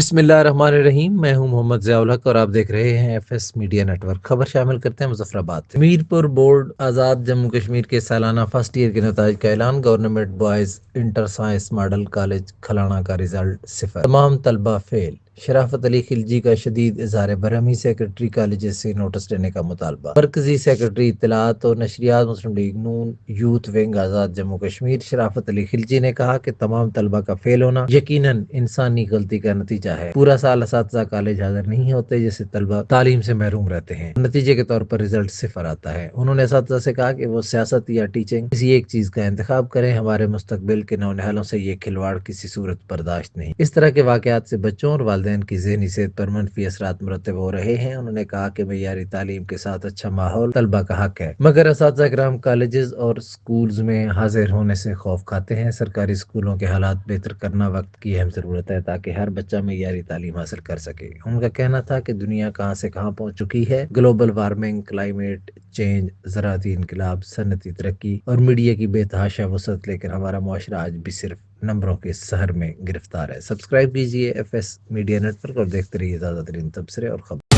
بسم اللہ الرحمن الرحیم، میں ہوں محمد ضیاء الحق اور آپ دیکھ رہے ہیں ایف ایس میڈیا نیٹ ورک۔ خبر شامل کرتے ہیں مظفر آباد سے۔ میرپور بورڈ آزاد جموں کشمیر کے سالانہ فرسٹ ایئر کے نتائج کا اعلان۔ Government boys inter science model college کھلانا کا رزلٹ 0، تمام طلبہ فیل۔ شرافت علی خلجی کا شدید اظہار برہمی، سیکرٹری کالجز سے نوٹس لینے کا مطالبہ۔ مرکزی سیکرٹری اطلاعات اور نشریات مسلم لیگ نون یوتھ ونگ آزاد جموں کشمیر شرافت علی خلجی نے کہا کہ تمام طلبہ کا فیل ہونا یقیناً انسانی غلطی کا نتیجہ ہے۔ پورا سال اساتذہ کالج حاضر نہیں ہوتے، جس سے طلبہ تعلیم سے محروم رہتے ہیں۔ نتیجے کے طور پر رزلٹ 0 آتا ہے۔ انہوں نے اساتذہ سے کہا کہ وہ سیاست یا ٹیچنگ کسی ایک چیز کا انتخاب کریں، ہمارے مستقبل کے نونہالوں سے یہ کھلواڑ کسی صورت برداشت نہیں۔ اس طرح کے واقعات سے بچوں اور والدین کی ذہنی صحت پر منفی اثرات مرتب ہو رہے ہیں۔ انہوں نے کہا کہ معیاری تعلیم کے ساتھ اچھا ماحول طلبہ کا حق ہے، مگر اساتذہ کرام کالجز اور سکولز میں حاضر ہونے سے خوف کھاتے ہیں۔ سرکاری سکولوں کے حالات بہتر کرنا وقت کی اہم ضرورت ہے تاکہ ہر بچہ معیاری تعلیم حاصل کر سکے۔ ان کا کہنا تھا کہ دنیا کہاں سے کہاں پہنچ چکی ہے۔ گلوبل وارمنگ، کلائمیٹ چینج، زراعتی انقلاب، صنعتی ترقی اور میڈیا کی بے تحاشا وسعت، لیکن ہمارا معاشرہ آج بھی صرف نمبروں کے سحر میں گرفتار ہے۔ سبسکرائب کیجیے ایف ایس میڈیا نیٹ ورک اور دیکھتے رہیے تازہ ترین تبصرے اور خبر۔